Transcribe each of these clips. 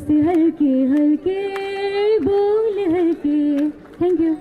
से हल्के हल्के बोल हल्के। Thank you.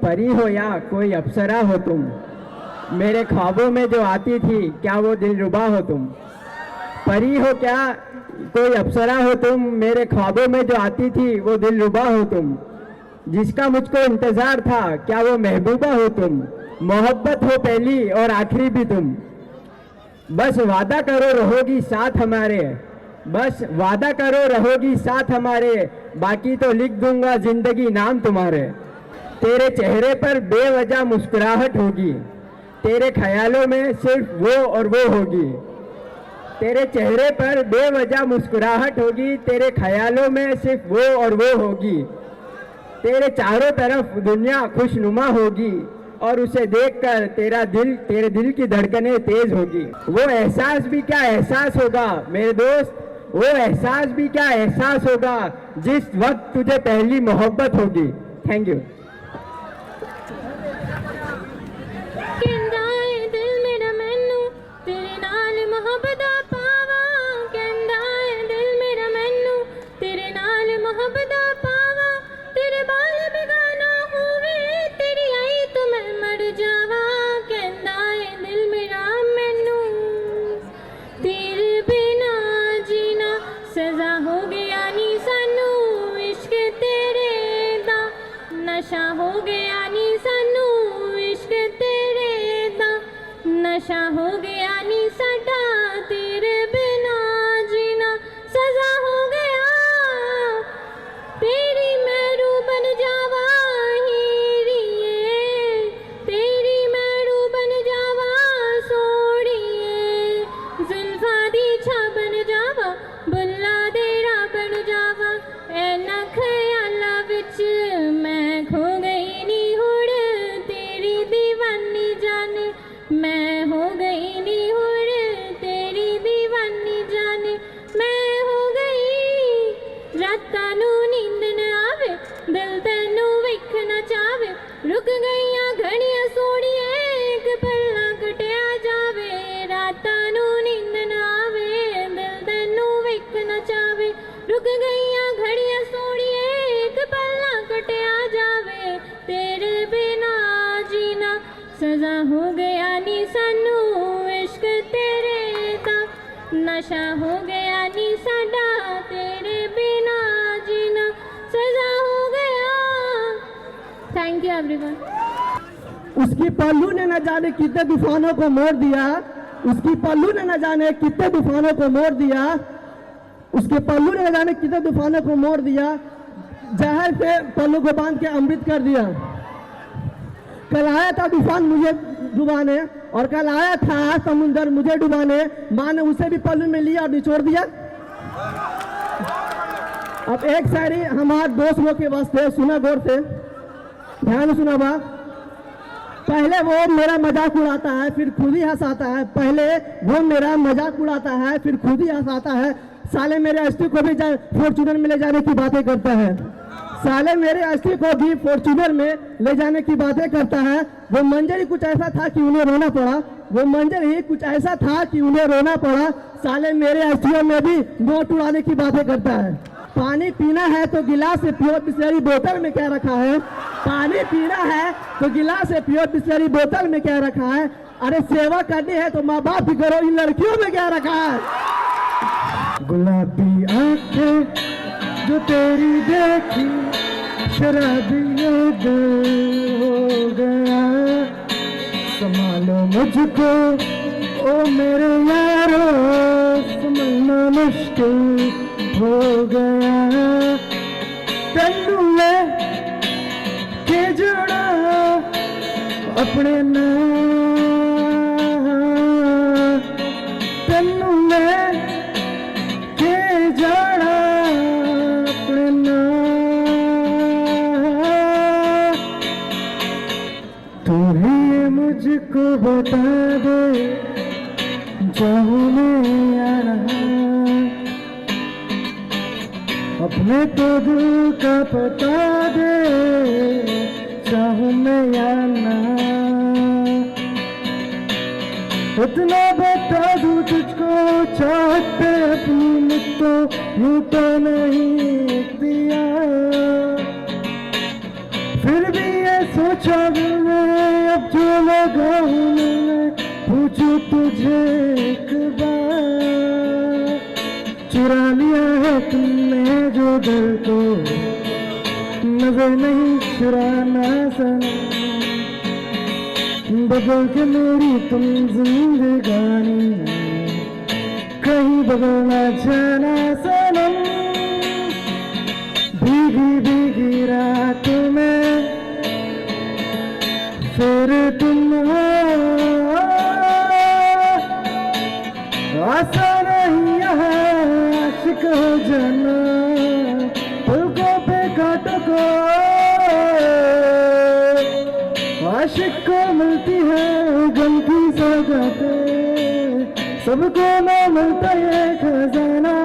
परी हो या कोई अप्सरा हो तुम, मेरे ख्वाबों में जो आती थी क्या वो दिलरुबा हो तुम। परी हो क्या कोई अप्सरा हो तुम, मेरे ख्वाबों में जो आती थी वो दिलरुबा हो तुम। जिसका मुझको इंतजार था क्या वो महबूबा हो तुम। मोहब्बत हो पहली और आखिरी भी तुम। बस वादा करो रहोगी साथ हमारे, बस वादा करो रहोगी साथ हमारे, बाकी तो लिख दूंगा जिंदगी नाम तुम्हारे। तेरे चेहरे पर बेवजह मुस्कुराहट होगी, तेरे ख्यालों में सिर्फ वो और वो होगी। तेरे चेहरे पर बेवजह मुस्कुराहट होगी, तेरे ख्यालों में सिर्फ वो और वो होगी। तेरे चारों तरफ दुनिया खुशनुमा होगी और उसे देखकर तेरे दिल की धड़कनें तेज होगी। वो एहसास भी क्या एहसास होगा मेरे दोस्त, वो एहसास भी क्या एहसास होगा जिस वक्त तुझे पहली मोहब्बत होगी। Thank you. नशा हो गया नी सानू इश्क तेरे दा, नशा हो गया नी साडा तेरे बिना जीना सजा हो गया। तेरी मैरू बन जावा हीरिए, तेरी मैरू बन जावा सोड़िए, जुल्फा दी छा बन जावा बुल्ला देरा बन जावा। ऐना ख्याला विच मैं खो गई नी हुड़ तेरी दीवानी जाने, मैं हो गई नी हुड़ तेरी दीवानी जाने, मैं हो गई। रातां नू नींद न आवे दिल तैनू वेखना चावे, रुक गईयां घड़ियां सोड़िए एक पल ना कटिया जावे। रातां नू नींद न आवे दिल तैनू वेखना चावे, रुक गईयां घड़ियां सोड़िए एक पल ना कटिया जावे। तेरे बिना जीना सजा हो गया नी सानू इश्क तेरे दा, नशा हो गया नी साडा तेरे बिना जीना सजा हो गया। Thank you everyone. उसकी पल्लू ने न जाने कितने तूफानों को मोड़ दिया, उसकी पल्लू ने न जाने कितने तूफानों को मोड़ दिया। उसके पल्लू ने जाने कितने तूफानों को मोड़ दिया, जहर से पल्लू को बांध के अमृत कर दिया। कल आया था तूफान मुझे डुबाने, और कल आया था समुंदर मुझे डुबाने, माँ ने उसे भी पल्लू में लिया और निचोड़ दिया। अब एक शायरी हमारे दोस्त लोग के वास्ते, सुना गौर से, ध्यान से सुना बा। पहले वो मेरा मजाक उड़ाता है फिर खुद ही हंसाता है, पहले वो मेरा मजाक उड़ाता है फिर खुद ही हंसाता है। साले मेरे अस्थि को भी फॉर्च्यूनर में ले जाने की बातें करता है, साले मेरे अस्थि को भी फॉर्च्यूनर में ले जाने की बातें करता है। वो मंजर ही कुछ ऐसा था कि उन्हें रोना पड़ा, वो मंजर ही कुछ ऐसा था कि उन्हें रोना पड़ा। साले मेरे अस्थियों में भी नोट उड़ाने की बातें करता है। पानी पीना है तो गिलास से पियो, बिस्लरी बोतल में क्या रखा है। पानी पीना है तो गिलास से पियो, बिस्लरी बोतल में क्या रखा है। अरे सेवा करनी है तो माँ बाप भी करो, इन लड़कियों में क्या रखा है। गुलाबी आंखें जो तेरी देखी, शराबी दिल हो गया। संभालो मुझको ओ मेरे यारो, संभलना मुश्किल हो गया। तन्नू में के जोड़ा अपने नाम, तन्नू में के जोड़ा अपने नाम। तू ही मुझको बता दे चाहूं मैं या ना, अपने तो दिल का पता दे चाहूं मैं या ना। इतना बता दूं तुझको चाहते अपनी मुझको यूं तो नहीं दिया। फिर भी ये सोचा मैं अब जो लगाऊं मैं पूछूं तुझे एक बार। चुरा लिया है तुमने जो दिल को, नजर नहीं चुराना सनम। बदल के मेरी तुम जिंदगानी, कहीं बदलना जाना सनम। भीगी भीगी रात में फिर तुम आसा नहीं आशिक हो जाना। पलकों पे कांटों को आशिक को मिलती है गम की सौगातें, सबको न मिलता है खजाना।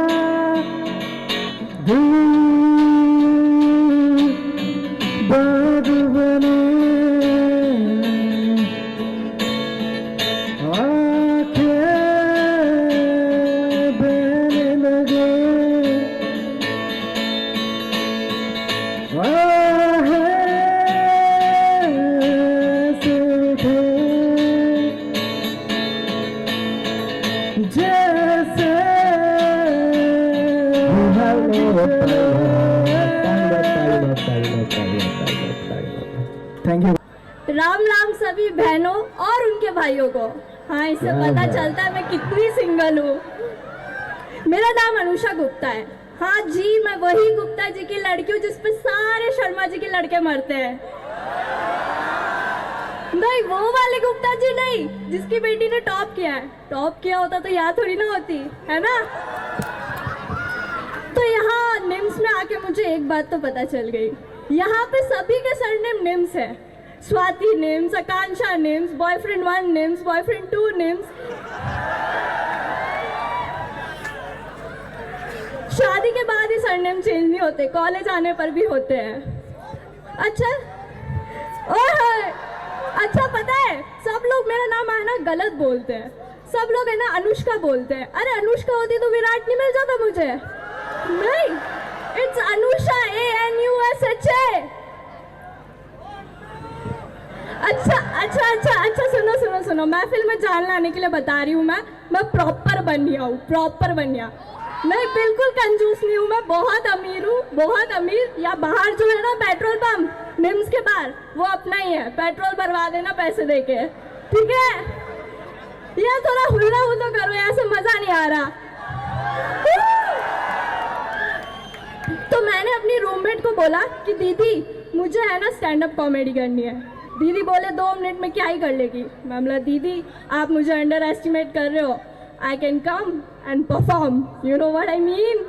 दिल बाग बने थैंक यू। राम राम सभी बहनों और उनके भाइयों को। हाँ, इससे पता चलता है मैं कितनी सिंगल हूँ। मेरा नाम अनुषा गुप्ता है। हाँ जी, मैं वही गुप्ता जी की लड़की हूँ जिस पे सारे शर्मा जी के लड़के मरते हैं। नहीं, वो वाले गुप्ता जी नहीं जिसकी बेटी ने टॉप किया है। टॉप किया होता तो याद थोड़ी ना होती, है ना। तो यहाँ निम्स में आके मुझे एक बात तो पता चल गई, यहाँ पे सभी के सरनेम निम्स है। स्वाति निम्स, आकांक्षा निम्स, बॉयफ्रेंड 1 निम्स, बॉयफ्रेंड 2 निम्स। शादी के बाद ही सरनेम चेंज नहीं होते, कॉलेज आने पर भी होते हैं। अच्छा, ओह अच्छा, पता है सब लोग मेरा नाम है ना गलत बोलते हैं। सब लोग है ना अनुष्का बोलते हैं। अरे अनुष्का होती तो विराट नहीं मिल जाता मुझे। नहीं, इट्स अनुषा, ANUSHA। अच्छा, सुनो, महफिल में जान लाने के लिए बता रही हूँ मैं प्रॉपर बनिया हूँ, प्रॉपर बनिया। मैं बिल्कुल कंजूस नहीं हूँ, मैं बहुत अमीर हूँ, बहुत अमीर। या बाहर जो है ना पेट्रोल पंप निम्स के बाहर, वो अपना ही है, पेट्रोल भरवा देना पैसे देके, ठीक है। यार थोड़ा हुल्ला हुल्ला करो, ऐसे मजा नहीं आ रहा। अपनी रूममेट को बोला कि दीदी मुझे है ना स्टैंड अप कॉमेडी करनी है। दीदी बोले 2 मिनट में क्या ही कर लेगी। मैं बोला दीदी आप मुझे अंडर एस्टिमेट कर रहे हो, I can come and perform, you know what I mean.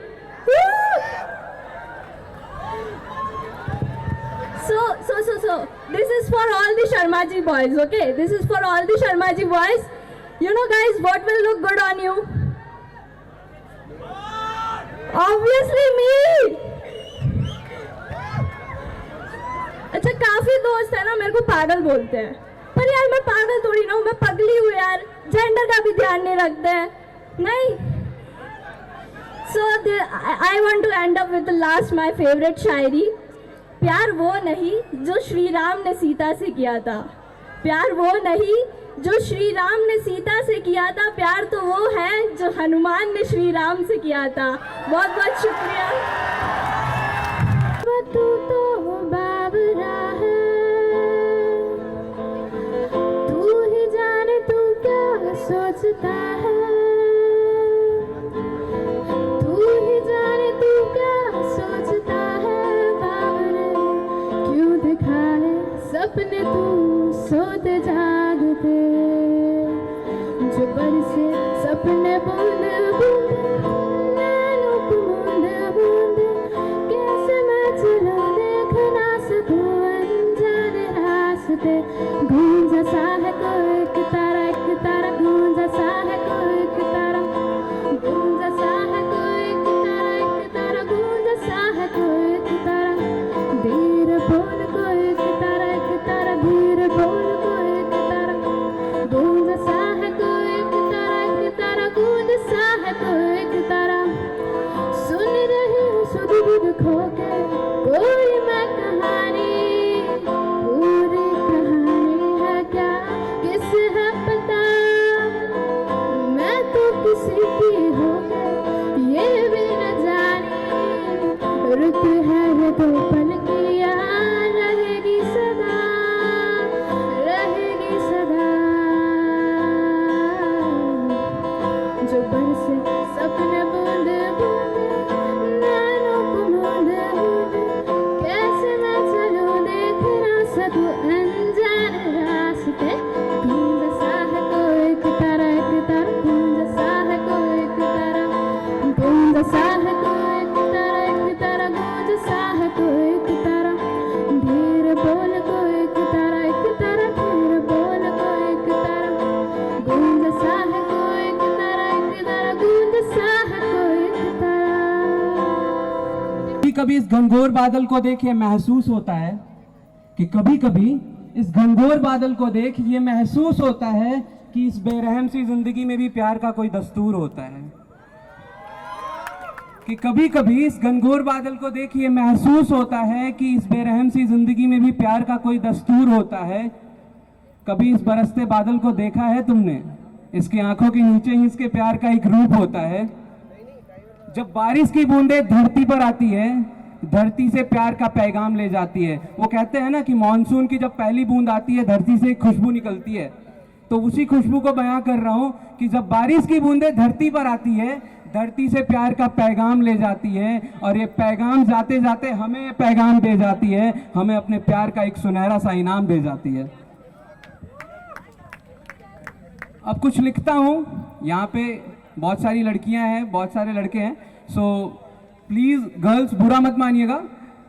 So, this is for all the Sharmaji boys, okay? This is for all the Sharmaji boys. You know, guys, what will look good on you? Obviously me. अच्छा, काफी दोस्त है ना मेरे को पागल बोलते हैं, पर यार मैं पागल थोड़ी ना हूँ, मैं पगली हूँ यार। जेंडर का भी ध्यान नहीं रखते हैं, नहीं। So I want to end up with the last my favorite शायरी। प्यार वो नहीं जो श्री राम ने सीता से किया था, प्यार वो नहीं जो श्री राम ने सीता से किया था, प्यार तो वो है जो हनुमान ने श्री राम से किया था। बहुत बहुत शुक्रिया। तू तो बाबरा है, तू ही जाने तू क्या सोचता है, तू ही जाने तू क्या सोचता है। बाबरे क्यों दिखाए सपने तू सोते जागते, जो बरसे सपने बूंद बूंद नैनों को बूंद बूंद, कैसे मैं चलूं देख ना सकूं अनजाने रास्ते। गूंज सा है कोई एक तारा गूंज सा है कोई एक तारा, गूंज सा है कोई एक तारा गूंज सा है कोई एक तारा। धीरे बोल कोई एक तारा धीरे बोल कोई एक तारा, गूंज सा है कोई एक तारा गूंज सा है कोई एक तारा। सुन रही हूँ सुध बुध खो के कोई मैं कहानी, पूरी कहानी है क्या किस है पता, मैं तो किसी की हो गई ये भी न जानी। रुत है ये 2 पल की याद रहेगी सदा, रहेगी सदा। जो बरसे सपने बूंद बूंद नैनों को बूंद बूंद, कैसे मैं चलूं देख ना सकूं अनजाने रास्ते। गूंज सा है कोई एक तारा गूंज सा है कोई एक तारा, गूंज सा है कोई एक तारा गूंज सा है कोई एक तारा। धीरे बोल कोई एक तारा धीरे बोल कोई एक तारा, गूंज सा है कोई एक तारा गूंज सा है कोई एक तारा। कभी इस घनघोर बादल को देख ये महसूस होता है कि कभी इस घनघोर बादल को देख ये महसूस होता है कि इस बेरहम सी जिंदगी में भी प्यार का कोई दस्तूर होता है। कि कभी इस घनघोर बादल को देख ये महसूस होता है कि इस बेरहम सी जिंदगी में भी प्यार का कोई दस्तूर होता है। कभी इस बरसते बादल को देखा है तुमने? इसकी आंखों के नीचे ही इसके प्यार का एक रूप होता है। जब बारिश की बूंदें धरती पर आती है, धरती से प्यार का पैगाम ले जाती है। वो कहते हैं ना कि मॉनसून की जब पहली बूंद आती है धरती से एक खुशबू निकलती है, तो उसी खुशबू को बयां कर रहा हूं कि जब बारिश की बूंदें धरती पर आती है, धरती से प्यार का पैगाम ले जाती है, और ये पैगाम जाते जाते हमें ये पैगाम दे जाती है, हमें अपने प्यार का एक सुनहरा सा इनाम दे जाती है। अब कुछ लिखता हूं, यहाँ पे बहुत सारी लड़कियां हैं, बहुत सारे लड़के हैं, सो प्लीज़ गर्ल्स बुरा मत मानिएगा,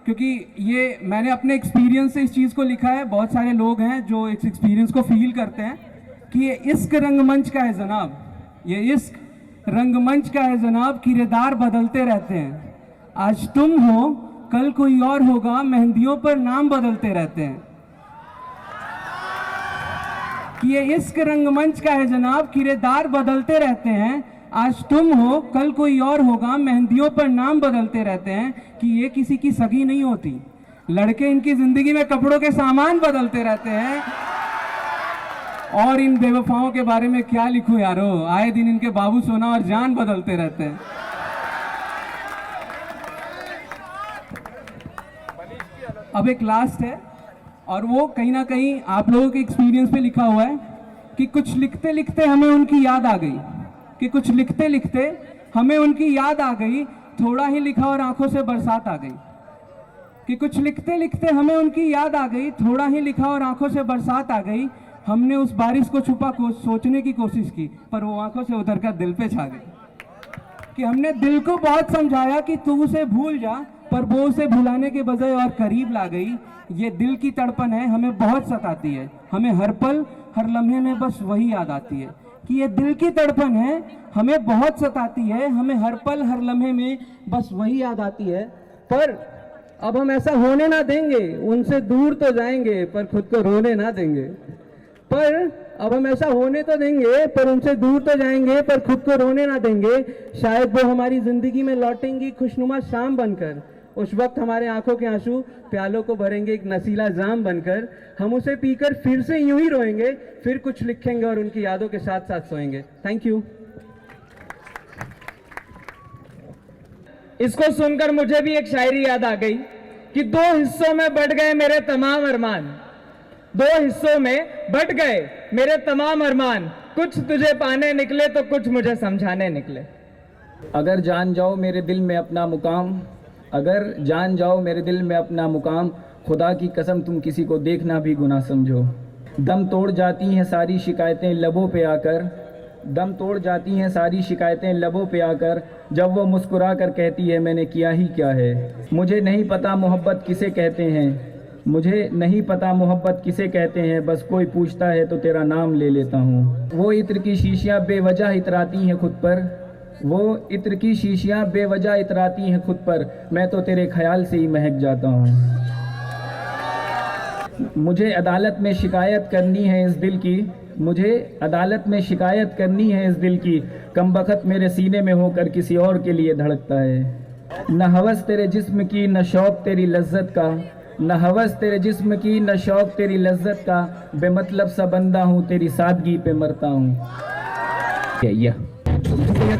क्योंकि ये मैंने अपने एक्सपीरियंस से इस चीज़ को लिखा है। बहुत सारे लोग हैं जो इस एक्सपीरियंस को फील करते हैं कि ये इश्क रंगमंच का है जनाब, ये इश्क रंगमंच का है जनाब, किरदार बदलते रहते हैं। आज तुम हो कल कोई और होगा, मेहंदियों पर नाम बदलते रहते हैं। कि ये इश्क रंगमंच का है जनाब, किरदार बदलते रहते हैं। आज तुम हो कल कोई और होगा, मेहंदियों पर नाम बदलते रहते हैं। कि ये किसी की सगी नहीं होती, लड़के इनकी जिंदगी में कपड़ों के सामान बदलते रहते हैं। और इन बेवफाओं के बारे में क्या लिखूं यारो, आए दिन इनके बाबू सोना और जान बदलते रहते हैं। अब एक लास्ट है, और वो कहीं ना कहीं आप लोगों के एक्सपीरियंस पे लिखा हुआ है कि कुछ लिखते लिखते हमें उनकी याद आ गई, कि कुछ लिखते लिखते हमें उनकी याद आ गई, थोड़ा ही लिखा और आंखों से बरसात आ गई। कि कुछ लिखते लिखते हमें उनकी याद आ गई, थोड़ा ही लिखा और आंखों से बरसात आ गई। हमने उस बारिश को छुपा सोचने की कोशिश की, पर वो आंखों से उतरकर दिल पे छा गई। कि हमने दिल को बहुत समझाया कि तू उसे भूल जा, पर वो उसे भुलाने के बजाय और करीब ला गई। ये दिल की तड़पन है, हमें बहुत सताती है। हमें हर पल हर लम्हे में बस वही याद आती है। कि ये दिल की तड़पन है, हमें बहुत सताती है। हमें हर पल हर लम्हे में बस वही याद आती है। पर अब हम ऐसा होने ना देंगे। उनसे दूर तो जाएंगे पर खुद को रोने ना देंगे। पर अब हम ऐसा होने तो देंगे, पर उनसे दूर तो जाएंगे पर खुद को रोने ना देंगे। शायद वो हमारी जिंदगी में लौटेंगी खुशनुमा शाम बनकर। उस वक्त हमारे आंखों के आंसू प्यालों को भरेंगे एक नशीला जाम बनकर। हम उसे पीकर फिर से यूं ही रोएंगे, फिर कुछ लिखेंगे और उनकी यादों के साथ साथ सोएंगे। Thank you. इसको सुनकर मुझे भी एक शायरी याद आ गई कि दो हिस्सों में बट गए मेरे तमाम अरमान, दो हिस्सों में बट गए मेरे तमाम अरमान, कुछ तुझे पाने निकले तो कुछ मुझे समझाने निकले। अगर जान जाओ मेरे दिल में अपना मुकाम, अगर जान जाओ मेरे दिल में अपना मुकाम, खुदा की कसम तुम किसी को देखना भी गुनाह समझो। दम तोड़ जाती हैं सारी शिकायतें लबों पे आकर, दम तोड़ जाती हैं सारी शिकायतें लबों पे आकर, जब वो मुस्कुरा कर कहती है मैंने किया ही क्या है। मुझे नहीं पता मोहब्बत किसे कहते हैं, मुझे नहीं पता मोहब्बत किसे कहते हैं, बस कोई पूछता है तो तेरा नाम ले लेता हूँ। वो इत्र की शीशियाँ बेवजह इतराती हैं खुद पर, वो इत्र की शीशियाँ बेवजह इतराती हैं खुद पर, मैं तो तेरे ख्याल से ही महक जाता हूँ। मुझे अदालत में शिकायत करनी है इस दिल की, मुझे अदालत में शिकायत करनी है इस दिल की, कमबख्त मेरे सीने में होकर किसी और के लिए धड़कता है। न हवस तेरे जिस्म की न शौक तेरी लज्जत का, न हवस तेरे जिस्म की न शौक तेरी लज्जत का, बेमतलब सा बंदा हूँ तेरी सादगी पे मरता हूँ।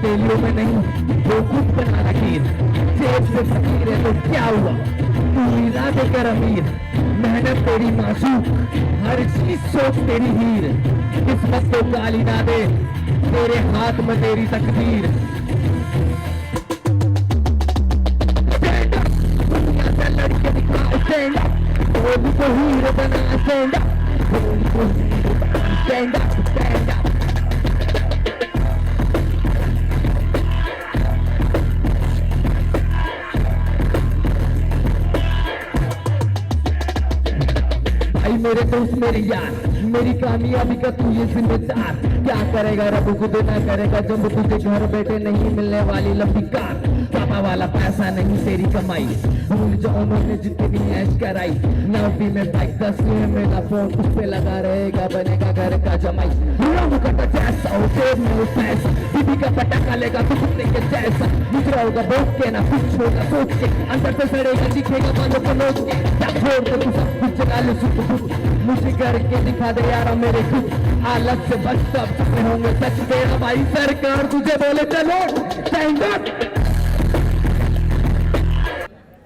तेलियों में नहीं, वो खुद बना लकीर, जेब से फकीर है तो क्या हुआ, तू इरादे कर अमीर, मेहनत तेरी मासूक, हर चीज सोच तेरी हीर, किस्मत को गाली ना दे, तेरे हाथ में तेरी तकदीर। Stand up, दुनिया से लड़के दिखा stand up, बोली को हीरो बना stand up, बोली को हीरो बना stand up, stand up। मेरे दोस्त मेरे यार, मेरी कामयाबी का तू ये जिम्मेदार, क्या करेगा रब खुद ना करेगा जब तुझे घर बैठे नहीं मिलने वाली लंबी कार, पापा वाला पैसा नहीं तेरी कमाई, भूल जाओ उन्होंने जितनी ऐश कराई, 9वीं में बाइक 10वीं में मेरा फोन उस पे लगा रहेगा, बनेगा घर का जमाई, जैसा हो जेब में वो पैसा, बीबी का पटाखा लेगा तो कुत्ते के जैसा, दूसरा होगा भोग के ना कुछ होगा सोच के, अंदर से सड़ेगा दिखेगा बालों को नोच के, छोड़ के तू सब कुछ चला ले सुख दुख, मुझे करके दिखा दे यार मेरे खुद, हालत से बच सब चुके होंगे सच तेरा भाई सरकार तुझे बोले चलो स्टैंड अप।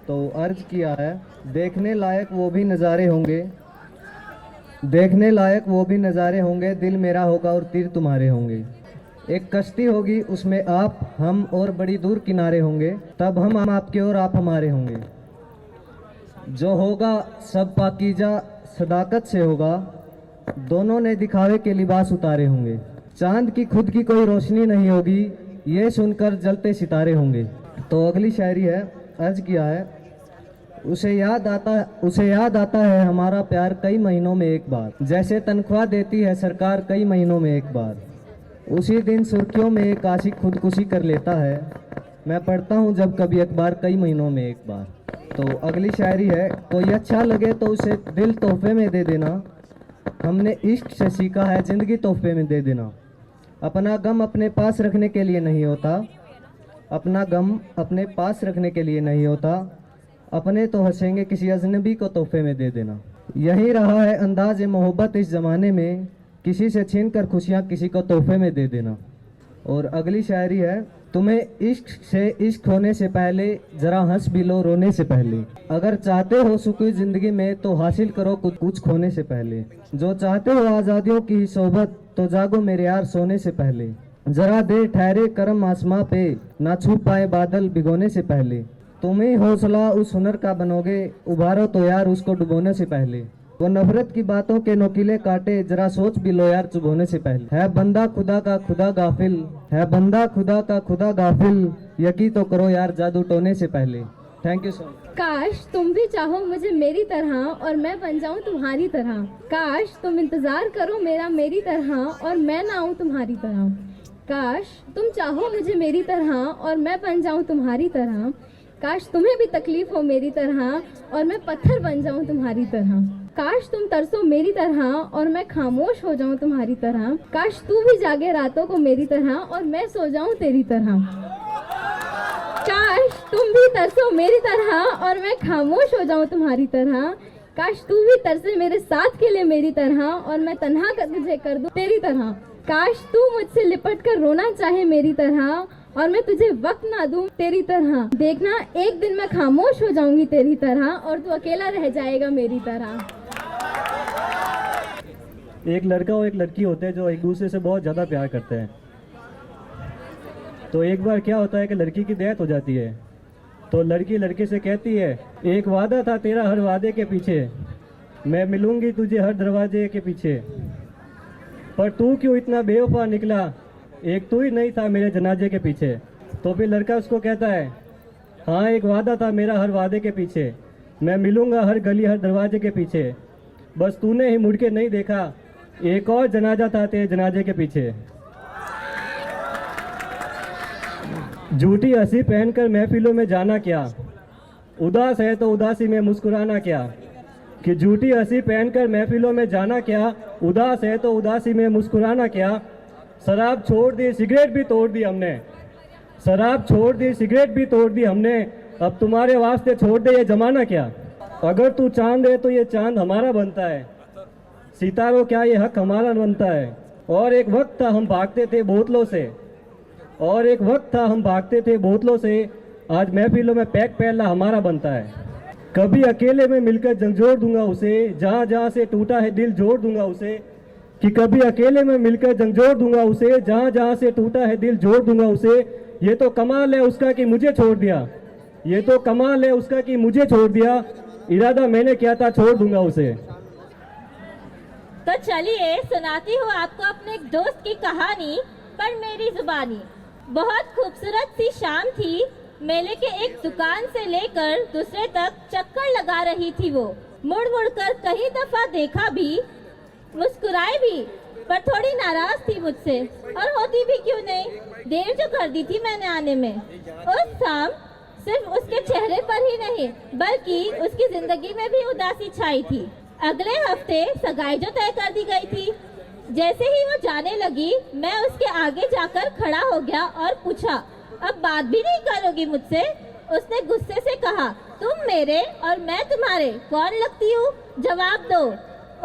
तो अर्ज किया है, देखने लायक वो भी नज़ारे होंगे, देखने लायक वो भी नज़ारे होंगे, दिल मेरा होगा और तीर तुम्हारे होंगे। एक कश्ती होगी उसमें आप हम और बड़ी दूर किनारे होंगे, तब हम आपके और आप हमारे होंगे। जो होगा सब पाकीज़ा सदाकत से होगा, दोनों ने दिखावे के लिबास उतारे होंगे। चांद की खुद की कोई रोशनी नहीं होगी, ये सुनकर जलते सितारे होंगे। तो अगली शायरी है, अर्ज किया है, उसे याद आता है हमारा प्यार कई महीनों में एक बार, जैसे तनख्वाह देती है सरकार कई महीनों में एक बार। उसी दिन सुर्खियों में एक आशिक खुदकुशी कर लेता है, मैं पढ़ता हूँ जब कभी अखबार कई महीनों में एक बार। तो अगली शायरी है, कोई अच्छा लगे तो उसे दिल तोहफे में दे देना, हमने इश्क से सीखा है जिंदगी तोहफे में दे देना। अपना गम अपने पास रखने के लिए नहीं होता, अपना गम अपने पास रखने के लिए नहीं होता, अपने तो हंसेंगे किसी अजनबी को तोहफे में दे देना। यही रहा है अंदाज मोहब्बत इस ज़माने में, किसी से छीन कर खुशियाँ किसी को तोहफे में दे देना। और अगली शायरी है, तुम्हें इश्क से इश्क होने से पहले जरा हंस भी लो रोने से पहले, अगर चाहते हो सुखी जिंदगी में तो हासिल करो कुछ खोने से पहले, जो चाहते हो आज़ादियों की सोबत तो जागो मेरे यार सोने से पहले, जरा देर ठहरे करम आसमां पे ना छू पाए बादल भिगोने से पहले। तुम ही हौसला उस हुनर का बनोगे, उभारो तो यार उसको डुबोने से पहले। वो नफरत की बातों के नोकीले कांटे जरा सोच भी लो यार चुभोने से पहले। है बंदा खुदा का खुदा गाफिल, है बंदा खुदा का खुदा गाफिल, यकी तो करो यार जादू टोने से पहले। Thank you so much. काश तुम भी चाहो मुझे मेरी तरह और मैं बन जाऊं तुम्हारी तरह। काश तुम इंतजार करो मेरा मेरी तरह और मैं ना आऊं तुम्हारी तरह। काश तुम चाहो मुझे मेरी तरह और मैं बन जाऊं तुम्हारी तरह। काश तुम्हें भी तकलीफ हो मेरी तरह और मैं पत्थर बन जाऊं तुम्हारी तरह। काश तुम तरसो मेरी तरह और मैं खामोश हो जाऊं तुम्हारी तरह। काश तू भी जागे रातों को मेरी तरह और मैं सो जाऊं तेरी तरह। काश तुम भी तरसो मेरी तरह और मैं खामोश हो जाऊं तुम्हारी तरह। काश तू भी तरसे मेरे साथ के लिए मेरी तरह और मैं तन्हा कर तुझे कर दूं तेरी तरह। काश तू मुझसे लिपट कर रोना चाहे मेरी तरह और मैं तुझे वक्त ना दूं तेरी तरह। देखना एक दिन मैं खामोश हो जाऊंगी तेरी तरह और तू अकेला रह जाएगा मेरी तरह। एक लड़का और एक लड़की होते हैं जो एक दूसरे से बहुत ज़्यादा प्यार करते हैं। तो एक बार क्या होता है कि लड़की की डेथ हो जाती है। तो लड़की लड़के से कहती है, एक वादा था तेरा हर वादे के पीछे, मैं मिलूंगी तुझे हर दरवाजे के पीछे, पर तू क्यों इतना बेवफा निकला, एक तू ही नहीं था मेरे जनाजे के पीछे। तो फिर लड़का उसको कहता है, हाँ एक वादा था मेरा हर वादे के पीछे, मैं मिलूंगा हर गली हर दरवाजे के पीछे, बस तूने ही मुड़ के नहीं देखा, एक और जनाजा था तेरे जनाजे के पीछे। झूठी हंसी पहनकर महफिलों में जाना क्या, उदास है तो उदासी में मुस्कुराना क्या। कि झूठी हंसी पहनकर महफिलों में जाना क्या, उदास है तो उदासी में मुस्कुराना क्या। शराब छोड़ दी सिगरेट भी तोड़ दी हमने, शराब छोड़ दी सिगरेट भी तोड़ दी हमने, अब तुम्हारे वास्ते छोड़ दे ये जमाना क्या। अगर तू चांद है तो ये चांद हमारा बनता है, सितारों क्या ये हक हमारा बनता है। और एक वक्त था हम भागते थे बोतलों से, और एक वक्त था हम भागते थे बोतलों से, आज महफिलों में पैक पहला हमारा बनता है। कभी अकेले में मिलकर झंझोड़ दूंगा उसे, जहाँ जहाँ से टूटा है दिल जोड़ दूंगा उसे। कि कभी अकेले में मिलकर झंझोड़ दूंगा उसे, जहाँ जहाँ से टूटा है दिल जोड़ दूंगा उसे। ये तो कमाल है उसका कि मुझे छोड़ दिया, ये तो कमाल है उसका कि मुझे छोड़ दिया, इरादा मैंने किया था छोड़ दूंगा उसे। तो चलिए सुनाती हूँ आपको अपने एक दोस्त की कहानी पर मेरी जुबानी। बहुत खूबसूरत सी शाम थी, मेले के एक दुकान से लेकर दूसरे तक चक्कर लगा रही थी वो। मुड़ मुड़ कर कई दफा देखा भी, मुस्कुराई भी, पर थोड़ी नाराज थी मुझसे, और होती भी क्यों नहीं, देर जो कर दी थी मैंने आने में। उस शाम सिर्फ उसके चेहरे पर ही नहीं बल्कि उसकी जिंदगी में भी उदासी छाई थी। अगले हफ्ते सगाई जो तय कर दी गई थी, जैसे ही वो जाने लगी मैं उसके आगे जाकर खड़ा हो गया और पूछा, अब बात भी नहीं करोगी मुझसे? उसने गुस्से से कहा, तुम मेरे और मैं तुम्हारे कौन लगती हूँ, जवाब दो।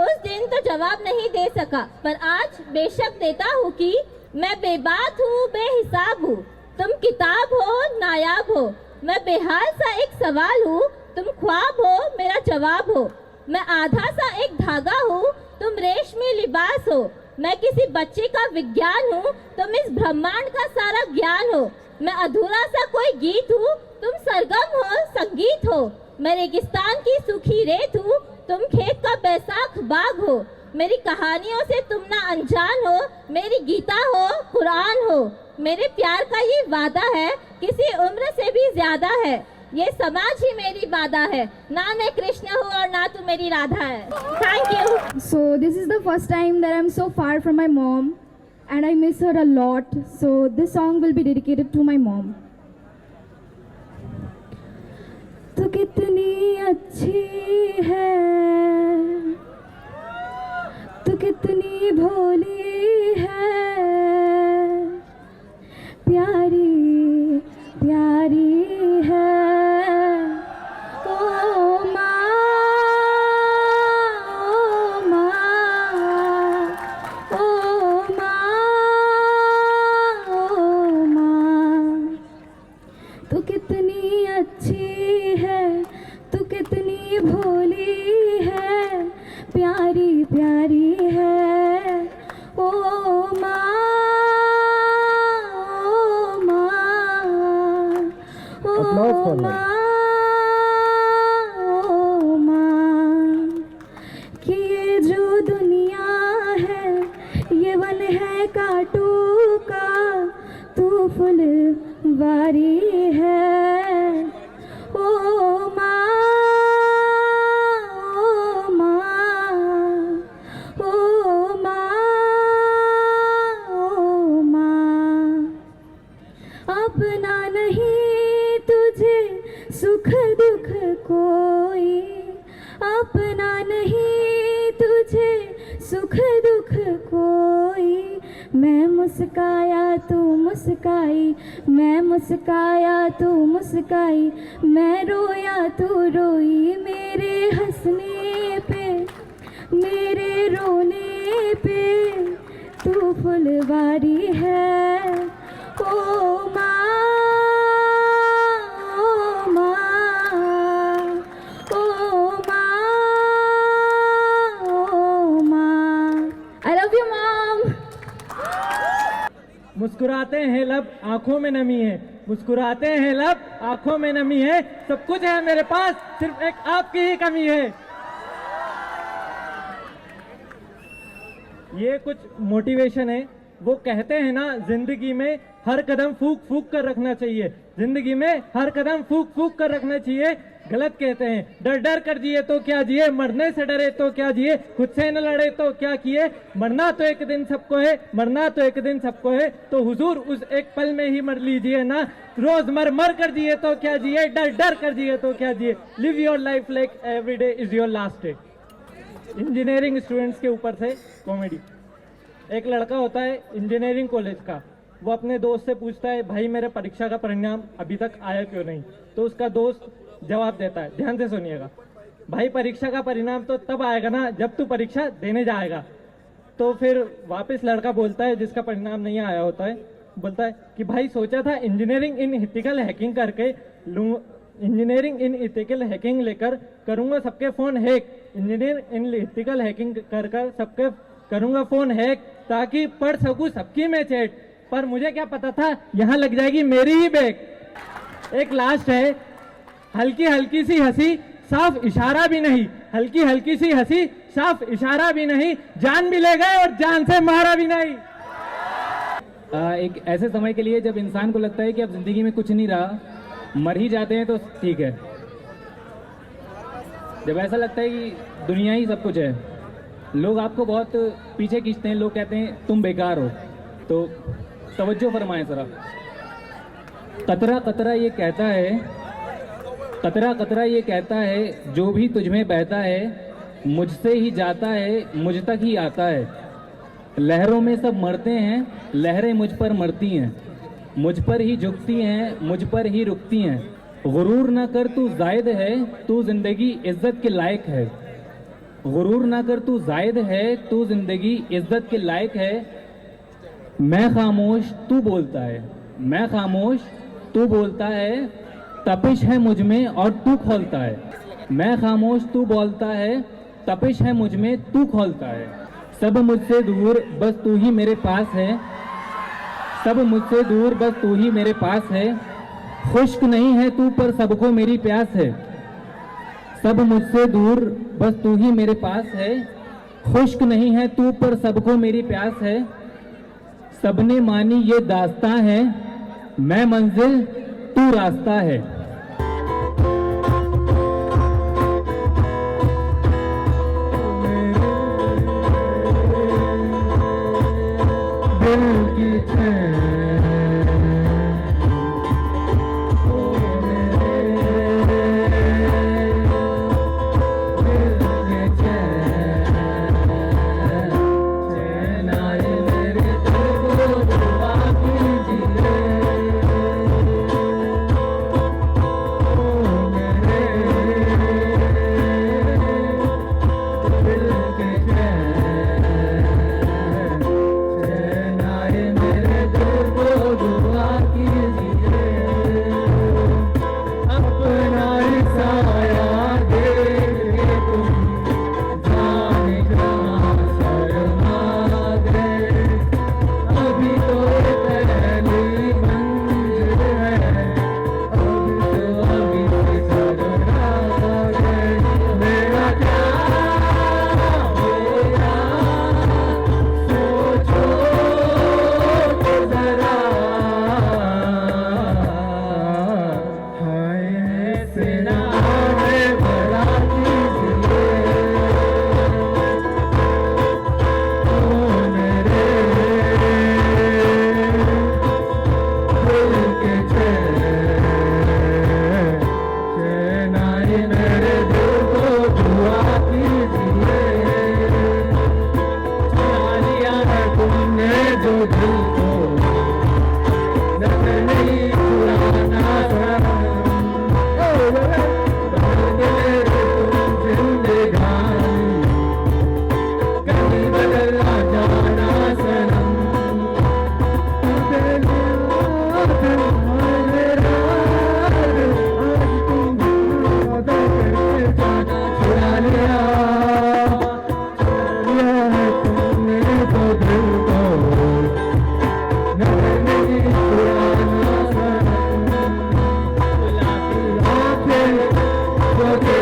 उस दिन तो जवाब नहीं दे सका, पर आज बेशक देता हूँ कि मैं बेबात हूँ, बेहिसाब हूँ। तुम किताब हो, नायाब हो, मैं बेहाल सा एक सवाल हूँ, तुम ख्वाब हो, मेरा जवाब हो। मैं आधा सा एक धागा हूँ, तुम रेशमी लिबास हो। मैं किसी बच्चे का विज्ञान हूँ, तुम इस ब्रह्मांड का सारा ज्ञान हो। मैं अधूरा सा कोई गीत हूँ, तुम सरगम हो, संगीत हो। मैं रेगिस्तान की सूखी रेत हूँ, तुम खेत का बैसाख बाग हो। मेरी कहानियों से तुम ना अनजान हो, मेरी गीता हो, कुरान हो। मेरे प्यार का ये वादा है, किसी उम्र से भी ज्यादा है। ये समाज ही मेरी बाधा है, ना मैं कृष्ण हूँ और ना तू मेरी राधा है। Thank you. So this is the first time that I'm so far from my mom and I miss her a lot. So this song will be dedicated to my mom. तू कितनी अच्छी है, तू कितनी भोली है, प्यारी प्यारी है। ओ माँ, ओ माँ, ओ माँ, ओ माँ, तू कितनी अच्छी है, तू कितनी भोली है, प्यारी प्यारी है। ओ माँ, ओ माँ, ओ माँ। फुलवारी है। ओ माँ, ओ माँ, ओ माँ, ओ माँ, अपना नहीं तुझे सुख दुख कोई, अपना नहीं तुझे सुख दुख कोई। मैं मुस्काया तू मुस्काई, मैं मुस्काया तू मुस्काई, मैं रोया तू रोई। मेरे हंसने पे मेरे रोने पे तू फुलवारी है। ओ माँ, ओ माँ, ओ माँ, ओ माँ। I love you, mom. मुस्कुराते हैं लब आंखों में नमी है, मुस्कुराते हैं लब आंखों में नमी है। सब कुछ है मेरे पास, सिर्फ एक आपकी ही कमी है। ये कुछ मोटिवेशन है। वो कहते हैं ना, जिंदगी में हर कदम फूक फूक कर रखना चाहिए, जिंदगी में हर कदम फूक फूक कर रखना चाहिए। गलत कहते हैं, डर डर कर जिए तो क्या जिए, मरने से डरे तो क्या जिए, खुद से न लड़े तो क्या किए। मरना तो एक दिन सबको है, मरना तो एक दिन सबको है, तो हुजूर उस एक पल में ही मर लीजिए ना। रोज मर मर कर जिए तो क्या जिए, डर डर कर जिए तो क्या जिए। Live your life like every day is your last day. Engineering students के ऊपर से कॉमेडी। एक लड़का होता है इंजीनियरिंग कॉलेज का, वो अपने दोस्त से पूछता है, भाई मेरे परीक्षा का परिणाम अभी तक आया क्यों नहीं। तो उसका दोस्त जवाब देता है, ध्यान से सुनिएगा, भाई परीक्षा का परिणाम तो तब आएगा ना जब तू परीक्षा देने जाएगा। तो फिर वापस लड़का बोलता है, जिसका परिणाम नहीं आया होता है, बोलता है कि भाई सोचा था इंजीनियरिंग इन इथिकल हैकिंग करके इंजीनियरिंग इन इथिकल हैकिंग लेकर करूंगा सबके फोन हैक, इंजीनियर इन इथिकल हैकिंग कर कर सबके करूंगा फोन हैक, ताकि पढ़ सकूं सबकी मैं चैट। पर मुझे क्या पता था यहाँ लग जाएगी मेरी ही बैग। एक लास्ट है, हल्की हल्की सी हंसी साफ इशारा भी नहीं, हल्की हल्की सी हंसी साफ इशारा भी नहीं, जान भी ले गए और जान से मारा भी नहीं। एक ऐसे समय के लिए जब इंसान को लगता है कि अब जिंदगी में कुछ नहीं रहा, मर ही जाते हैं तो ठीक है। जब ऐसा लगता है कि दुनिया ही सब कुछ है, लोग आपको बहुत पीछे खींचते हैं, लोग कहते हैं तुम बेकार हो, तो तवज्जो फरमाएं जरा। कतरा कतरा ये कहता है, कतरा कतरा ये कहता है, जो भी तुझ में बहता है मुझसे ही जाता है, मुझ तक ही आता है। लहरों में सब मरते हैं, लहरें मुझ पर मरती हैं, मुझ पर ही झुकती हैं, मुझ पर ही रुकती हैं। गुरूर ना कर तू जायद है, तू जिंदगी इज्जत के लायक है। गुरूर ना कर तू जायद है, तू जिंदगी इज्जत के लायक है। मैं खामोश तू बोलता है, मैं खामोश तू बोलता है, तपिश है मुझ में और तू खोलता है। मैं खामोश तू बोलता है, तपिश है मुझ में तू खोलता है। सब मुझसे दूर बस तू ही मेरे पास है, सब मुझसे दूर बस तू ही मेरे पास है। खुश्क नहीं है तू पर सबको मेरी प्यास है, सब मुझसे दूर बस तू ही मेरे पास है। खुश्क नहीं है तू पर सबको मेरी प्यास है। सबने मानी ये दास्तां है, मैं मंजिल तू रास्ता है। दिल की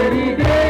तेरी देख